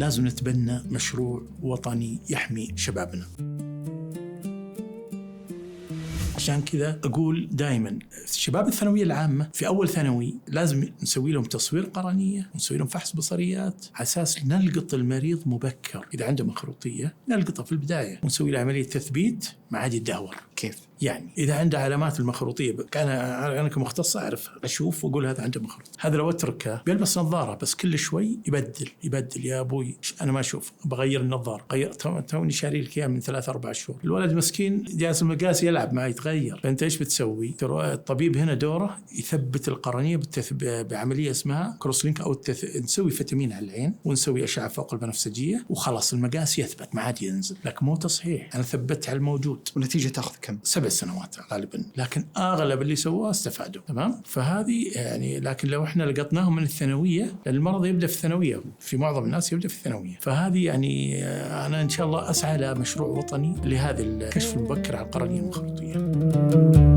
لازم نتبنى مشروع وطني يحمي شبابنا. عشان كذا أقول دائما شباب الثانوية العامة في أول ثانوي لازم نسوي لهم تصوير قرنية ونسوي لهم فحص بصريات على أساس نلقط المريض مبكر. إذا عنده مخروطية نلقطه في البداية ونسوي له عملية تثبيت ما عاد يدهور. كيف؟ يعني إذا عنده علامات المخروطية أنا كمختص أعرف أشوف وأقول هذا عنده مخروط. هذا لو أتركه بيلبس نظارة بس كل شوي يبدل يا أبوي أنا ما أشوف بغير النظارة. توني شاري لك إياه من 3-4 شهور. الولد مسكين جالس المقاس يلعب ما يتغير. فأنت إيش بتسوي؟ ترى الطبيب هنا دوره يثبت القرنية بعملية اسمها كروس لينك أو نسوي فيتامين على العين ونسوي أشعة فوق البنفسجية وخلاص المقاس يثبت ما عاد ينزل. لكن مو تصحيح، أنا ثبت على الموجود. والنتيجة تأخذ كم؟ 7 سنوات غالبا، لكن أغلب اللي سواه استفادوا. تمام. فهذه يعني لكن لو إحنا لقطناهم من الثانوية، المرض يبدأ في الثانوية، في معظم الناس يبدأ في الثانوية. فهذه يعني أنا إن شاء الله أسعى لمشروع وطني لهذا الكشف المبكر عن القرنية المخروطية.